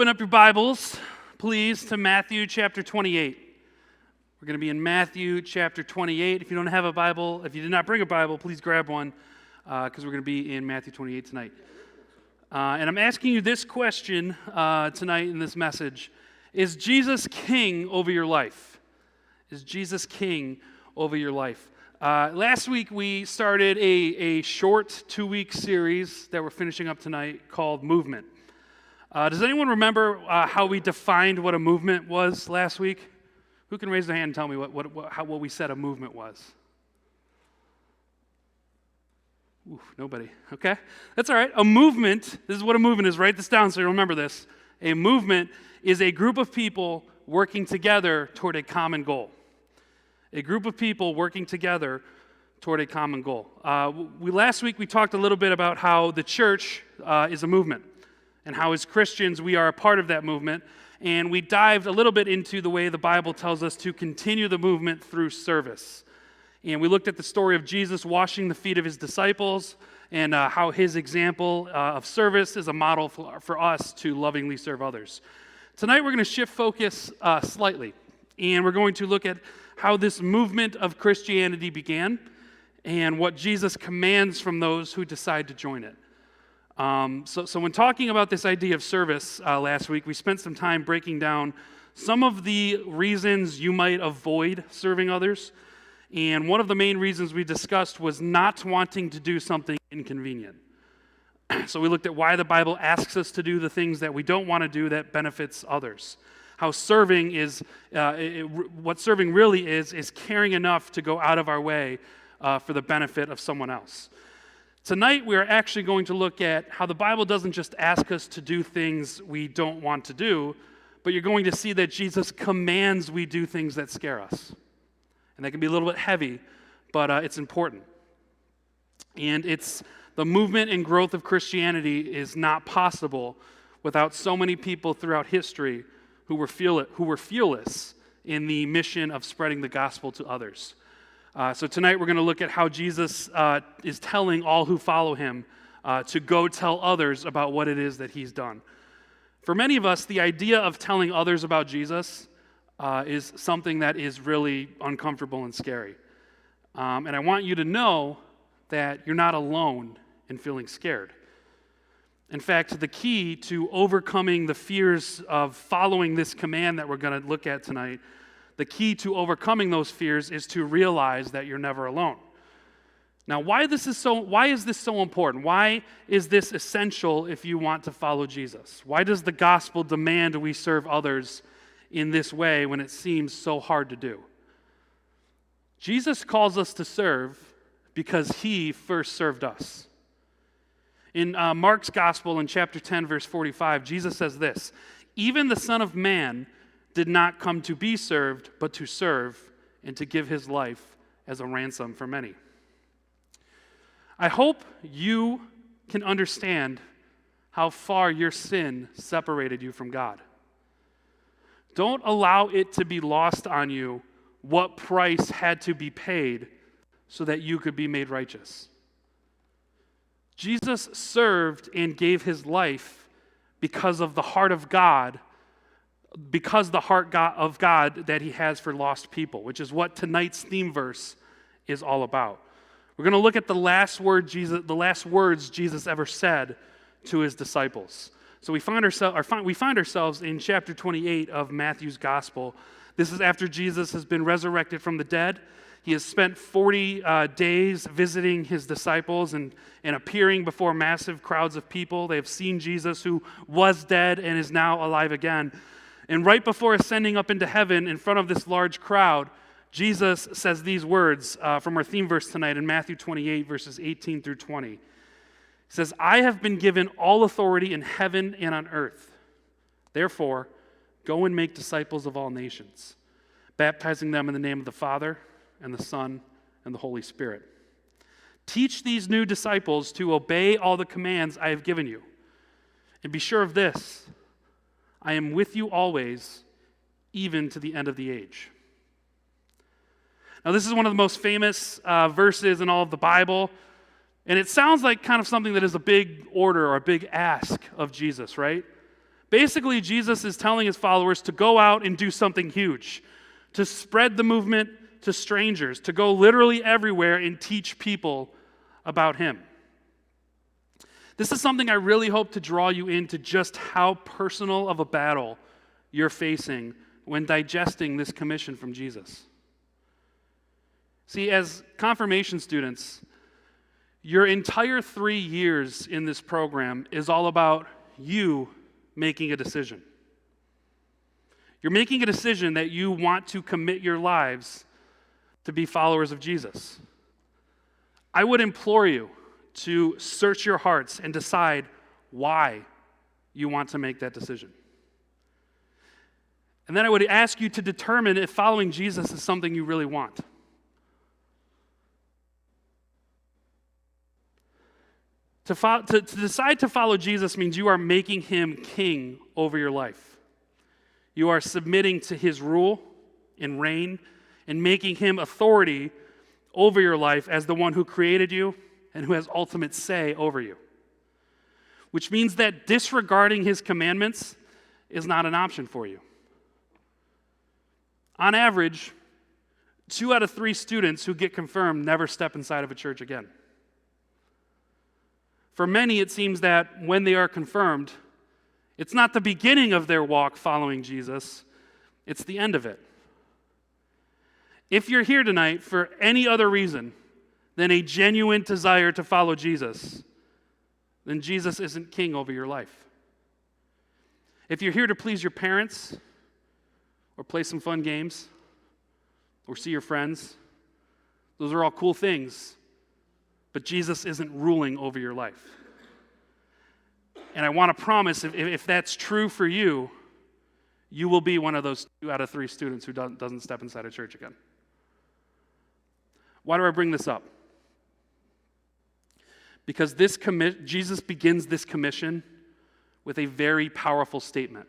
Open up your Bibles, please, to Matthew chapter 28. We're going to be in Matthew chapter 28. If you don't have a Bible, if you did not bring a Bible, please grab one, because we're going to be in Matthew 28 tonight. And I'm asking you this question tonight in this message. Is Jesus king over your life? Is Jesus king over your life? Last week we started a short 2-week series that we're finishing up tonight called Movement. Does anyone remember how we defined what a movement was last week? Who can raise their hand and tell me what we said a movement was? Ooh, nobody. Okay, that's all right. A movement, this is what a movement is. Write this down so you remember this. A movement is a group of people working together toward a common goal. A group of people working together toward a common goal. Last week we talked a little bit about how the church is a movement, and how as Christians we are a part of that movement, and we dived a little bit into the way the Bible tells us to continue the movement through service. And we looked at the story of Jesus washing the feet of his disciples, and how his example of service is a model for us to lovingly serve others. Tonight we're going to shift focus slightly, and we're going to look at how this movement of Christianity began and what Jesus commands from those who decide to join it. So when talking about this idea of service last week, we spent some time breaking down some of the reasons you might avoid serving others. And one of the main reasons we discussed was not wanting to do something inconvenient. So we looked at why the Bible asks us to do the things that we don't want to do that benefits others. How serving is, what serving really is caring enough to go out of our way for the benefit of someone else. Tonight, we are actually going to look at how the Bible doesn't just ask us to do things we don't want to do, but you're going to see that Jesus commands we do things that scare us. And that can be a little bit heavy, but it's important. And it's the movement and growth of Christianity is not possible without so many people throughout history who were fearless in the mission of spreading the gospel to others. So tonight we're going to look at how Jesus is telling all who follow him to go tell others about what it is that he's done. For many of us, the idea of telling others about Jesus is something that is really uncomfortable and scary. And I want you to know that you're not alone in feeling scared. In fact, the key to overcoming the fears of following this command that we're going to look at tonight, the key to overcoming those fears is to realize that you're never alone. Now, why is this so important? Why is this essential if you want to follow Jesus? Why does the gospel demand we serve others in this way when it seems so hard to do? Jesus calls us to serve because he first served us. In Mark's gospel in chapter 10, verse 45, Jesus says this, "Even the Son of Man did not come to be served, but to serve and to give his life as a ransom for many." I hope you can understand how far your sin separated you from God. Don't allow it to be lost on you what price had to be paid so that you could be made righteous. Jesus served and gave his life because of the heart of God, because the heart of God that he has for lost people, which is what tonight's theme verse is all about. We're going to look at the last words Jesus ever said to his disciples. So we find ourselves in chapter 28 of Matthew's gospel. This is after Jesus has been resurrected from the dead. He has spent 40 days visiting his disciples and appearing before massive crowds of people. They have seen Jesus, who was dead and is now alive again. And right before ascending up into heaven in front of this large crowd, Jesus says these words from our theme verse tonight in Matthew 28, verses 18 through 20. He says, "I have been given all authority in heaven and on earth. Therefore, go and make disciples of all nations, baptizing them in the name of the Father and the Son and the Holy Spirit. Teach these new disciples to obey all the commands I have given you. And be sure of this, I am with you always, even to the end of the age." Now, this is one of the most famous verses in all of the Bible. And it sounds like kind of something that is a big order or a big ask of Jesus, right? Basically, Jesus is telling his followers to go out and do something huge, to spread the movement to strangers, to go literally everywhere and teach people about him. This is something I really hope to draw you into just how personal of a battle you're facing when digesting this commission from Jesus. See, as confirmation students, your entire 3 years in this program is all about you making a decision. You're making a decision that you want to commit your lives to be followers of Jesus. I would implore you to search your hearts and decide why you want to make that decision. And then I would ask you to determine if following Jesus is something you really want. To decide to follow Jesus means you are making him king over your life. You are submitting to his rule and reign and making him authority over your life as the one who created you and who has ultimate say over you. Which means that disregarding his commandments is not an option for you. On average, 2 out of 3 students who get confirmed never step inside of a church again. For many, it seems that when they are confirmed, it's not the beginning of their walk following Jesus, it's the end of it. If you're here tonight for any other reason than a genuine desire to follow Jesus, then Jesus isn't king over your life. If you're here to please your parents, or play some fun games, or see your friends, those are all cool things, but Jesus isn't ruling over your life. And I want to promise, if that's true for you, you will be one of those 2 out of 3 students who doesn't step inside a church again. Why do I bring this up? Because Jesus begins this commission with a very powerful statement.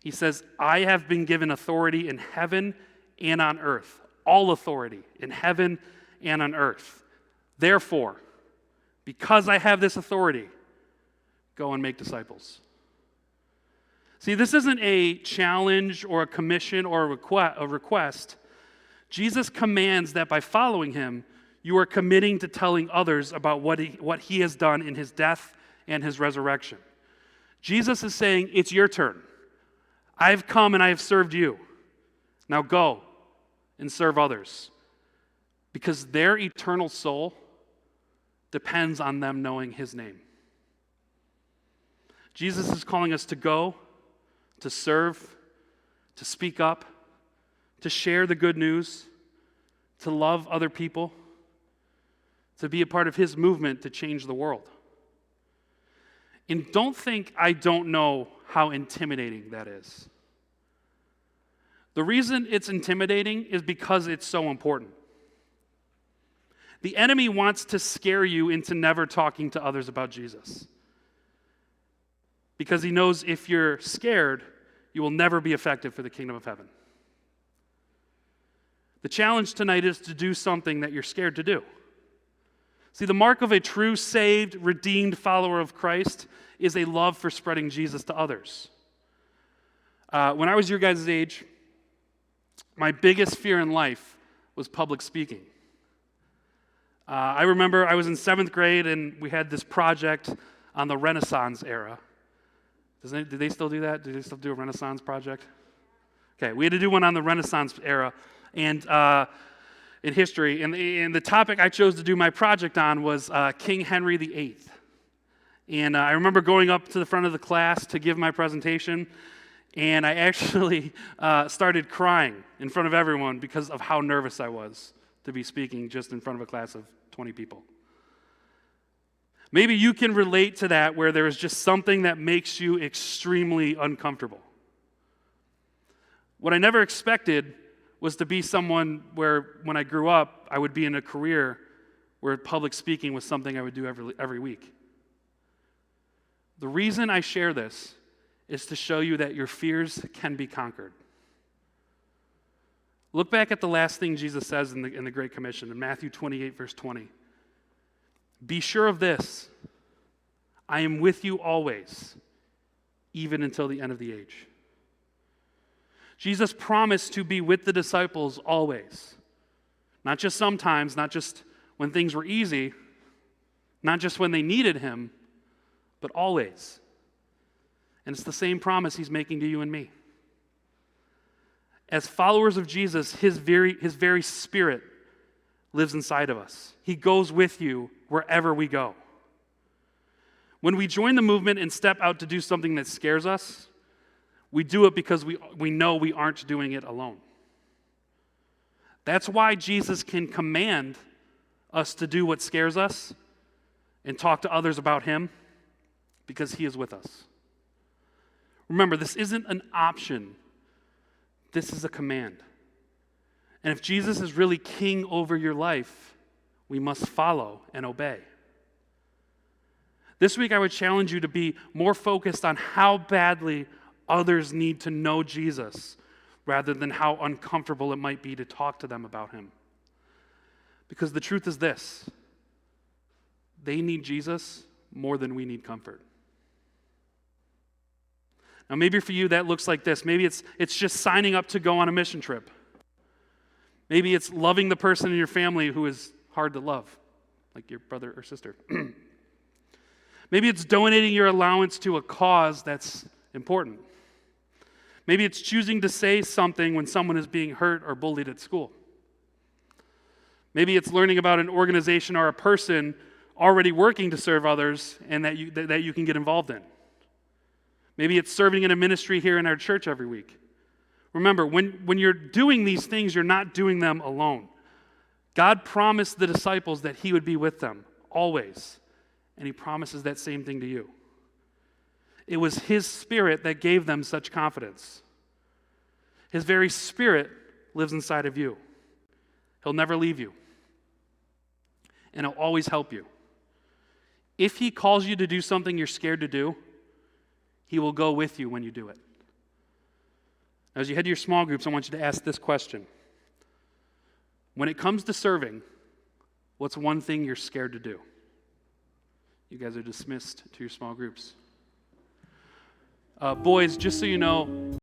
He says, I have been given authority in heaven and on earth. All authority in heaven and on earth. Therefore, because I have this authority, go and make disciples. See, this isn't a challenge or a commission or a request. Jesus commands that by following him, you are committing to telling others about what he has done in his death and his resurrection. Jesus is saying, it's your turn. I've come and I have served you. Now go and serve others. Because their eternal soul depends on them knowing his name. Jesus is calling us to go, to serve, to speak up, to share the good news, to love other people, to be a part of his movement to change the world. And don't think I don't know how intimidating that is. The reason it's intimidating is because it's so important. The enemy wants to scare you into never talking to others about Jesus. Because he knows if you're scared, you will never be effective for the kingdom of heaven. The challenge tonight is to do something that you're scared to do. See, the mark of a true, saved, redeemed follower of Christ is a love for spreading Jesus to others. When I was your guys' age, my biggest fear in life was public speaking. I remember I was in 7th grade and we had this project on the Renaissance era. Do they still do that? Do they still do a Renaissance project? Okay, we had to do one on the Renaissance era and in history. And the topic I chose to do my project on was King Henry VIII. And I remember going up to the front of the class to give my presentation, and I actually started crying in front of everyone because of how nervous I was to be speaking just in front of a class of 20 people. Maybe you can relate to that where there is just something that makes you extremely uncomfortable. What I never expected was to be someone where when I grew up, I would be in a career where public speaking was something I would do every week. The reason I share this is to show you that your fears can be conquered. Look back at the last thing Jesus says in the Great Commission in Matthew 28, verse 20. Be sure of this, I am with you always, even until the end of the age. Jesus promised to be with the disciples always. Not just sometimes, not just when things were easy, not just when they needed him, but always. And it's the same promise he's making to you and me. As followers of Jesus, his very spirit lives inside of us. He goes with you wherever we go. When we join the movement and step out to do something that scares us, we do it because we know we aren't doing it alone. That's why Jesus can command us to do what scares us and talk to others about him, because he is with us. Remember, this isn't an option. This is a command. And if Jesus is really king over your life, we must follow and obey. This week, I would challenge you to be more focused on how badly others need to know Jesus rather than how uncomfortable it might be to talk to them about him. Because the truth is this: they need Jesus more than we need comfort. Now, maybe for you that looks like this. Maybe it's just signing up to go on a mission trip. Maybe it's loving the person in your family who is hard to love, like your brother or sister. Maybe it's donating your allowance to a cause that's important. Maybe it's choosing to say something when someone is being hurt or bullied at school. Maybe it's learning about an organization or a person already working to serve others and that you can get involved in. Maybe it's serving in a ministry here in our church every week. Remember, when you're doing these things, you're not doing them alone. God promised the disciples that he would be with them always, and he promises that same thing to you. It was his spirit that gave them such confidence. His very spirit lives inside of you. He'll never leave you, and he'll always help you. If he calls you to do something you're scared to do, he will go with you when you do it. As you head to your small groups, I want you to ask this question. When it comes to serving, what's one thing you're scared to do? You guys are dismissed to your small groups. Boys, just so you know,